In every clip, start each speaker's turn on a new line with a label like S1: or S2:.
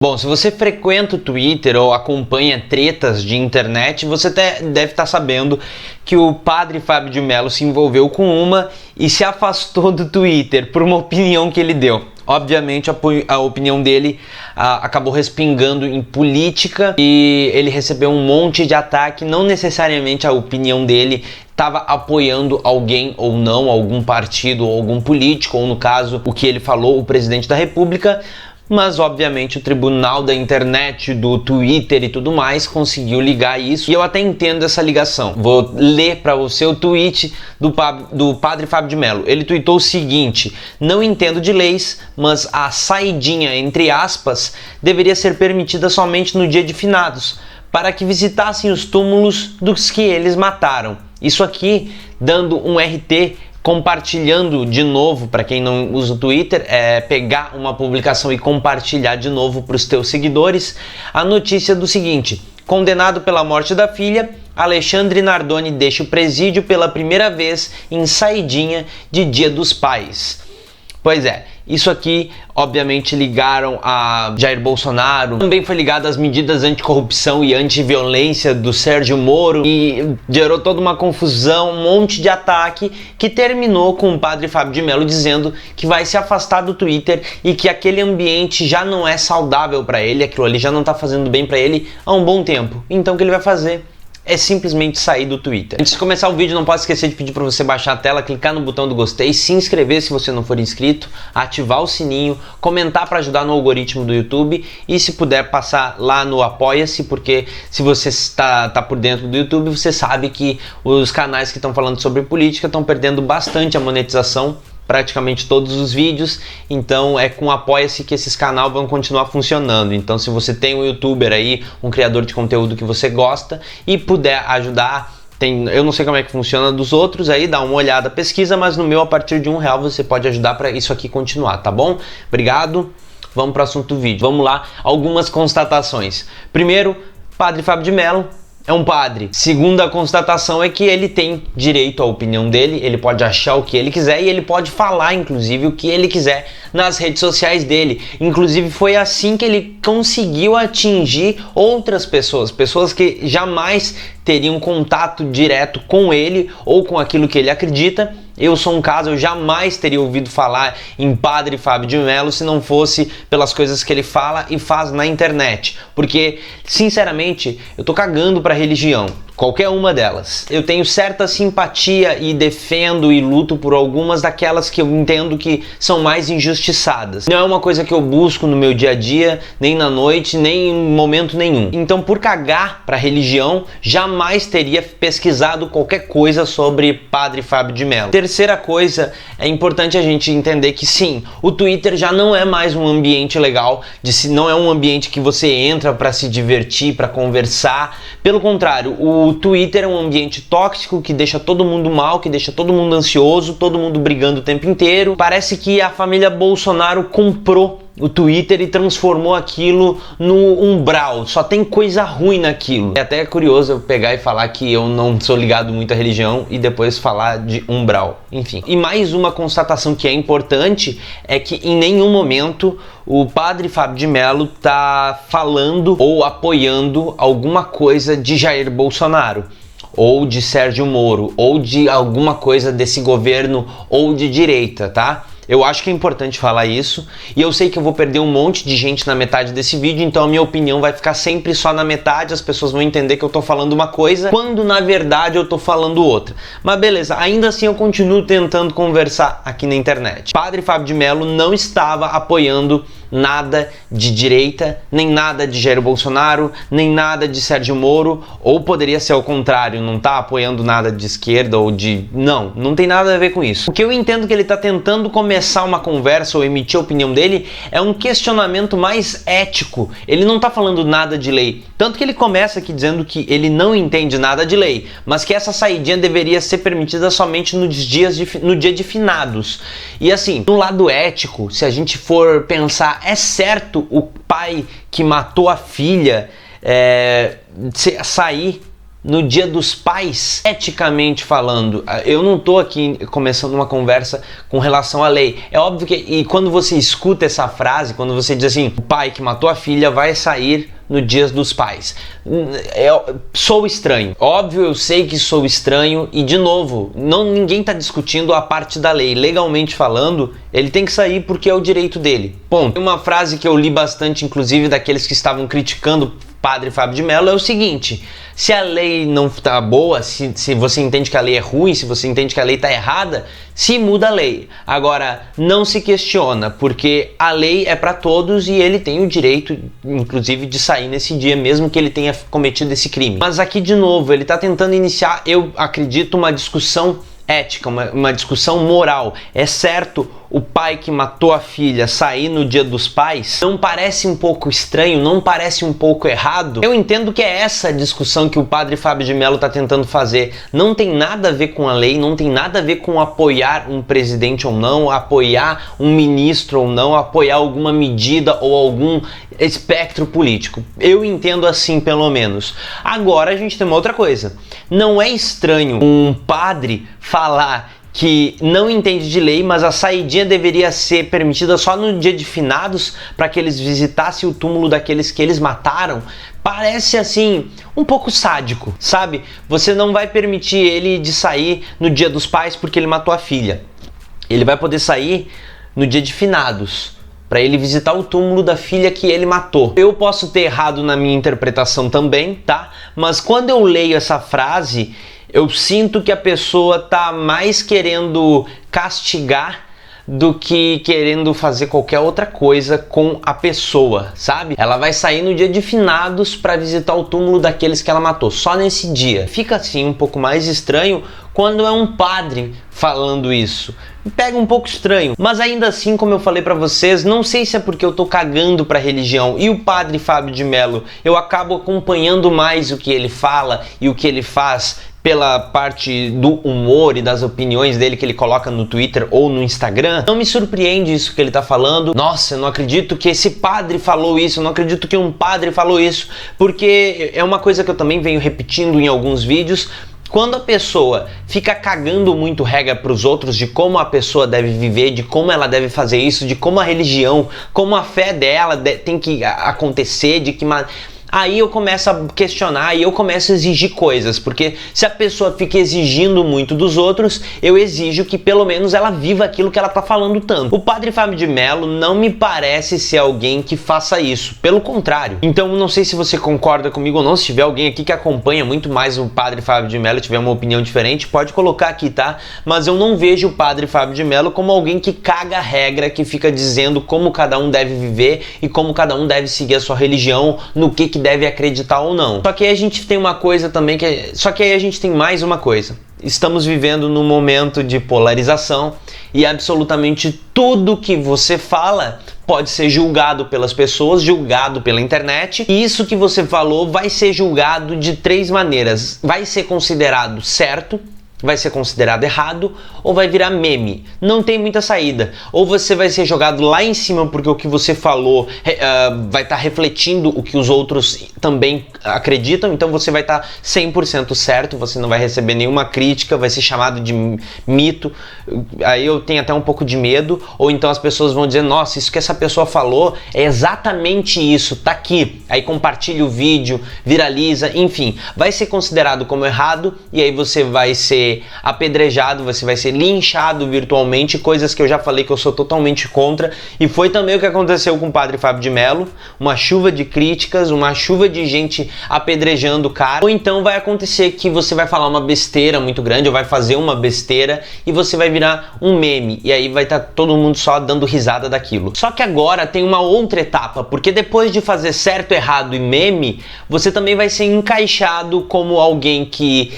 S1: Bom, se você frequenta o Twitter ou acompanha tretas de internet, você deve estar sabendo que o padre Fábio de Mello se envolveu com uma e se afastou do Twitter por uma opinião que ele deu. Obviamente a opinião dele acabou respingando em política e ele recebeu um monte de ataque. Não necessariamente a opinião dele estava apoiando alguém ou não, algum partido ou algum político, ou no caso o que ele falou, o presidente da República. Mas obviamente o tribunal da internet, do Twitter e tudo mais conseguiu ligar isso, e eu até entendo essa ligação. Vou ler para você o tweet do padre Fábio de Mello. Ele tweetou o seguinte: não entendo de leis, mas a saidinha, entre aspas, deveria ser permitida somente no dia de finados, para que visitassem os túmulos dos que eles mataram. Isso aqui dando um RT, compartilhando de novo. Para quem não usa o Twitter, é pegar uma publicação e compartilhar de novo para os teus seguidores a notícia do seguinte: condenado pela morte da filha, Alexandre Nardoni deixa o presídio pela primeira vez em saidinha de Dia dos Pais. Pois é, isso aqui obviamente ligaram a Jair Bolsonaro, também foi ligado às medidas anticorrupção e antiviolência do Sérgio Moro, e gerou toda uma confusão, um monte de ataque, que terminou com o padre Fábio de Mello dizendo que vai se afastar do Twitter e que aquele ambiente já não é saudável para ele, aquilo ali já não tá fazendo bem para ele há um bom tempo. Então o que ele vai fazer é simplesmente sair do Twitter. Antes de começar o vídeo, não pode esquecer de pedir para você baixar a tela, clicar no botão do gostei, se inscrever se você não for inscrito, ativar o sininho, comentar para ajudar no algoritmo do YouTube, e se puder passar lá no Apoia-se, porque se você tá por dentro do YouTube, você sabe que os canais que estão falando sobre política estão perdendo bastante a monetização, praticamente todos os vídeos. Então é com Apoia-se que esses canais vão continuar funcionando. Então se você tem um youtuber aí, um criador de conteúdo que você gosta e puder ajudar, eu não sei como é que funciona dos outros aí, dá uma olhada, pesquisa, mas no meu a partir de R$1 você pode ajudar para isso aqui continuar, tá bom? Obrigado, vamos para o assunto do vídeo. Vamos lá, algumas constatações. Primeiro, padre Fábio de Mello é um padre. Segunda constatação é que ele tem direito à opinião dele, ele pode achar o que ele quiser e ele pode falar, inclusive, o que ele quiser nas redes sociais dele. Inclusive foi assim que ele conseguiu atingir outras pessoas, pessoas que jamais teriam contato direto com ele ou com aquilo que ele acredita. Eu sou um caso, eu jamais teria ouvido falar em padre Fábio de Mello se não fosse pelas coisas que ele fala e faz na internet. Porque, sinceramente, eu tô cagando pra religião, qualquer uma delas. Eu tenho certa simpatia e defendo e luto por algumas daquelas que eu entendo que são mais injustiçadas. Não é uma coisa que eu busco no meu dia a dia, nem na noite, nem em momento nenhum. Então, por cagar pra religião, jamais teria pesquisado qualquer coisa sobre padre Fábio de Mello. Terceira coisa, é importante a gente entender que sim, o Twitter já não é mais um ambiente legal, não é um ambiente que você entra para se divertir, para conversar. Pelo contrário, o Twitter é um ambiente tóxico que deixa todo mundo mal, que deixa todo mundo ansioso, todo mundo brigando o tempo inteiro. Parece que a família Bolsonaro comprou o Twitter e transformou aquilo no umbral, só tem coisa ruim naquilo. É até curioso eu pegar e falar que eu não sou ligado muito à religião e depois falar de umbral, enfim. E mais uma constatação que é importante é que em nenhum momento o padre Fábio de Mello tá falando ou apoiando alguma coisa de Jair Bolsonaro, ou de Sérgio Moro, ou de alguma coisa desse governo ou de direita, tá? Eu acho que é importante falar isso, e eu sei que eu vou perder um monte de gente na metade desse vídeo, então a minha opinião vai ficar sempre só na metade, as pessoas vão entender que eu tô falando uma coisa, quando na verdade eu tô falando outra. Mas beleza, ainda assim eu continuo tentando conversar aqui na internet. Padre Fábio de Mello não estava apoiando nada de direita, nem nada de Jair Bolsonaro, nem nada de Sérgio Moro, ou poderia ser ao contrário, não tá apoiando nada de esquerda ou de... Não tem nada a ver com isso. O que eu entendo que ele tá tentando começar uma conversa ou emitir a opinião dele é um questionamento mais ético. Ele não tá falando nada de lei, tanto que ele começa aqui dizendo que ele não entende nada de lei, mas que essa saidinha deveria ser permitida somente no dia de finados. E assim, no lado ético, se a gente for pensar, é certo o pai que matou a filha sair no Dia dos Pais, eticamente falando. Eu não tô aqui começando uma conversa com relação à lei. É óbvio que, e quando você escuta essa frase, quando você diz assim, o pai que matou a filha vai sair no Dia dos Pais. Sou estranho. Óbvio, eu sei que sou estranho e, de novo, ninguém tá discutindo a parte da lei. Legalmente falando, ele tem que sair porque é o direito dele. Ponto. Uma frase que eu li bastante, inclusive, daqueles que estavam criticando Padre Fábio de Mello é o seguinte: se a lei não está boa, se você entende que a lei é ruim, se você entende que a lei está errada, se muda a lei. Agora, não se questiona, porque a lei é para todos e ele tem o direito, inclusive, de sair nesse dia, mesmo que ele tenha cometido esse crime. Mas aqui, de novo, ele está tentando iniciar, eu acredito, uma discussão ética, uma discussão moral. É certo o pai que matou a filha sair no Dia dos Pais? Não parece um pouco estranho? Não parece um pouco errado? Eu entendo que é essa a discussão que o padre Fábio de Mello está tentando fazer. Não tem nada a ver com a lei, não tem nada a ver com apoiar um presidente ou não, apoiar um ministro ou não, apoiar alguma medida ou algum espectro político. Eu entendo assim, pelo menos. Agora a gente tem uma outra coisa. Não é estranho um padre falar que não entende de lei, mas a saidinha deveria ser permitida só no dia de finados para que eles visitassem o túmulo daqueles que eles mataram. Parece assim um pouco sádico, sabe? Você não vai permitir ele de sair no Dia dos Pais porque ele matou a filha. Ele vai poder sair no dia de finados para ele visitar o túmulo da filha que ele matou. Eu posso ter errado na minha interpretação também, tá? Mas quando eu leio essa frase, eu sinto que a pessoa tá mais querendo castigar do que querendo fazer qualquer outra coisa com a pessoa, sabe? Ela vai sair no dia de finados para visitar o túmulo daqueles que ela matou, só nesse dia. Fica assim um pouco mais estranho quando é um padre falando isso. Pega um pouco estranho, mas ainda assim, como eu falei pra vocês, não sei se é porque eu tô cagando pra religião e o padre Fábio de Mello, eu acabo acompanhando mais o que ele fala e o que ele faz pela parte do humor e das opiniões dele que ele coloca no Twitter ou no Instagram. Não me surpreende isso que ele tá falando. Nossa, eu não acredito que esse padre falou isso, eu não acredito que um padre falou isso, porque é uma coisa que eu também venho repetindo em alguns vídeos. Quando a pessoa fica cagando muito regra para os outros de como a pessoa deve viver, de como ela deve fazer isso, de como a religião, como a fé dela tem que acontecer, de que aí eu começo a questionar e eu começo a exigir coisas, porque se a pessoa fica exigindo muito dos outros, eu exijo que pelo menos ela viva aquilo que ela tá falando tanto. O padre Fábio de Mello não me parece ser alguém que faça isso, pelo contrário. Então não sei se você concorda comigo ou não, se tiver alguém aqui que acompanha muito mais o padre Fábio de Mello e tiver uma opinião diferente, pode colocar aqui, tá? Mas eu não vejo o padre Fábio de Mello como alguém que caga a regra, que fica dizendo como cada um deve viver e como cada um deve seguir a sua religião, no que deve acreditar ou não. Só que aí a gente tem uma coisa também só que aí a gente tem mais uma coisa. Estamos vivendo num momento de polarização e absolutamente tudo que você fala pode ser julgado pelas pessoas, julgado pela internet, e isso que você falou vai ser julgado de 3 maneiras. Vai ser considerado certo, vai ser considerado errado ou vai virar meme. Não tem muita saída. Ou você vai ser jogado lá em cima porque o que você falou vai estar refletindo o que os outros também acreditam, então você vai estar 100% certo, você não vai receber nenhuma crítica, vai ser chamado de mito. Aí eu tenho até um pouco de medo. Ou então as pessoas vão dizer, nossa, isso que essa pessoa falou é exatamente isso, tá aqui. Aí compartilha o vídeo, viraliza, enfim. Vai ser considerado como errado e aí você vai ser apedrejado, você vai ser linchado virtualmente, coisas que eu já falei que eu sou totalmente contra, e foi também o que aconteceu com o padre Fábio de Mello, uma chuva de críticas, uma chuva de gente apedrejando o cara. Ou então vai acontecer que você vai falar uma besteira muito grande, ou vai fazer uma besteira e você vai virar um meme, e aí vai estar todo mundo só dando risada daquilo. Só que agora tem uma outra etapa, porque depois de fazer certo, errado e meme, você também vai ser encaixado como alguém que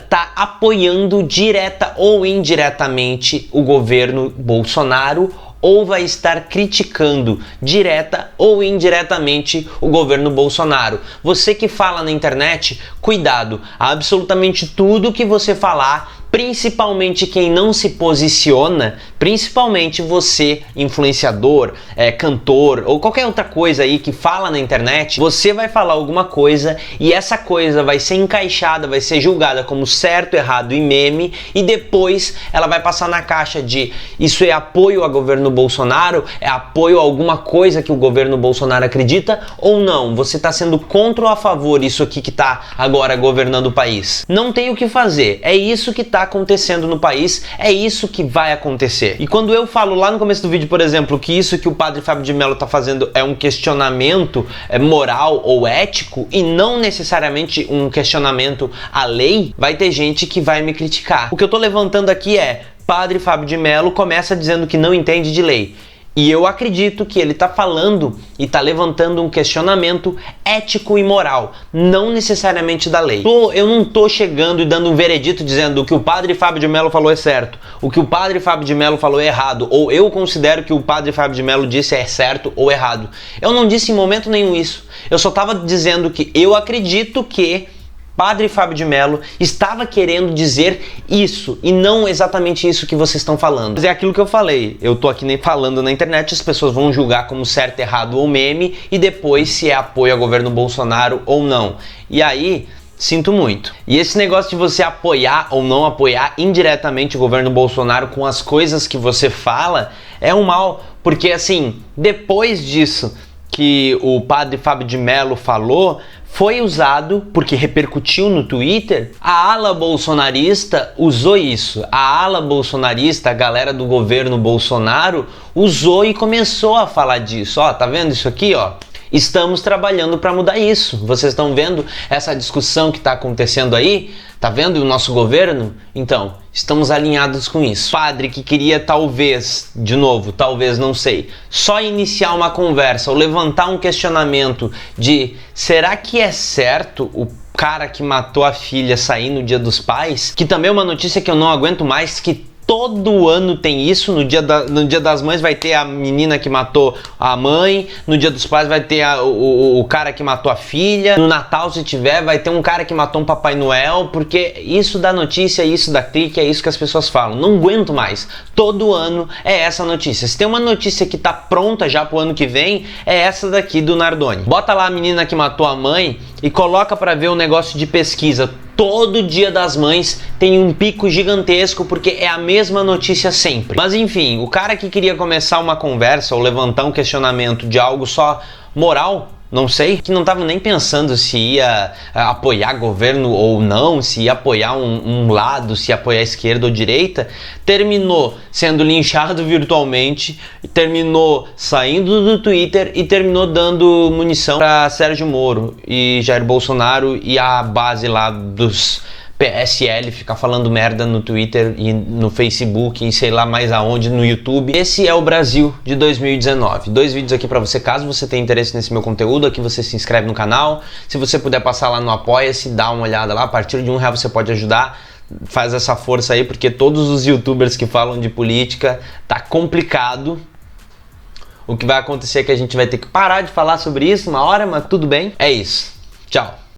S1: tá apoiando direta ou indiretamente o governo Bolsonaro, ou vai estar criticando direta ou indiretamente o governo Bolsonaro. Você que fala na internet, cuidado, absolutamente tudo que você falar principalmente quem não se posiciona, principalmente você, influenciador, cantor ou qualquer outra coisa aí que fala na internet, você vai falar alguma coisa e essa coisa vai ser encaixada, vai ser julgada como certo, errado e meme, e depois ela vai passar na caixa de isso é apoio ao governo Bolsonaro, é apoio a alguma coisa que o governo Bolsonaro acredita ou não, você está sendo contra ou a favor isso aqui que está agora governando o país. Não tem o que fazer, é isso que está acontecendo no país, é isso que vai acontecer. E quando eu falo lá no começo do vídeo, por exemplo, que isso que o padre Fábio de Mello está fazendo é um questionamento moral ou ético e não necessariamente um questionamento à lei, vai ter gente que vai me criticar. O que eu tô levantando aqui é, padre Fábio de Mello começa dizendo que não entende de lei. E eu acredito que ele está falando e está levantando um questionamento ético e moral, não necessariamente da lei. Eu não estou chegando e dando um veredito dizendo o que o padre Fábio de Mello falou é certo, o que o padre Fábio de Mello falou é errado, ou eu considero que o padre Fábio de Mello disse é certo ou errado. Eu não disse em momento nenhum isso. Eu só estava dizendo que eu acredito que Padre Fábio de Mello estava querendo dizer isso e não exatamente isso que vocês estão falando. Mas é aquilo que eu falei, eu tô aqui nem falando na internet, as pessoas vão julgar como certo, errado ou meme e depois se é apoio ao governo Bolsonaro ou não. E aí, sinto muito. E esse negócio de você apoiar ou não apoiar indiretamente o governo Bolsonaro com as coisas que você fala é um mal, porque assim, depois disso que o padre Fábio de Mello falou, foi usado, porque repercutiu no Twitter, a ala bolsonarista usou isso. A ala bolsonarista, a galera do governo Bolsonaro, usou e começou a falar disso. Ó, tá vendo isso aqui, ó? Estamos trabalhando para mudar isso. Vocês estão vendo essa discussão que está acontecendo aí? Tá vendo o nosso governo? Então, estamos alinhados com isso. Padre que queria talvez, de novo, talvez, não sei, só iniciar uma conversa ou levantar um questionamento de será que é certo o cara que matou a filha sair no Dia dos Pais? Que também é uma notícia que eu não aguento mais, que todo ano tem isso, no dia das mães vai ter a menina que matou a mãe, no dia dos pais vai ter o cara que matou a filha, no Natal se tiver vai ter um cara que matou um Papai Noel, porque isso dá notícia, isso dá clique, é isso que as pessoas falam. Não aguento mais, todo ano é essa notícia. Se tem uma notícia que tá pronta já pro ano que vem, é essa daqui do Nardoni. Bota lá a menina que matou a mãe e coloca pra ver o negócio de pesquisa. Todo Dia das Mães tem um pico gigantesco porque é a mesma notícia sempre. Mas enfim, o cara que queria começar uma conversa ou levantar um questionamento de algo só moral, não sei, que não estava nem pensando se ia apoiar governo ou não, se ia apoiar um lado, se ia apoiar a esquerda ou direita, terminou sendo linchado virtualmente, terminou saindo do Twitter e terminou dando munição para Sérgio Moro e Jair Bolsonaro e a base lá dos PSL ficar falando merda no Twitter e no Facebook e sei lá mais aonde, no YouTube. Esse é o Brasil de 2019. 2 vídeos aqui pra você, caso você tenha interesse nesse meu conteúdo, aqui você se inscreve no canal. Se você puder passar lá no Apoia-se, dá uma olhada lá, a partir de R$1 você pode ajudar. Faz essa força aí, porque todos os youtubers que falam de política, tá complicado. O que vai acontecer é que a gente vai ter que parar de falar sobre isso uma hora, mas tudo bem. É isso. Tchau.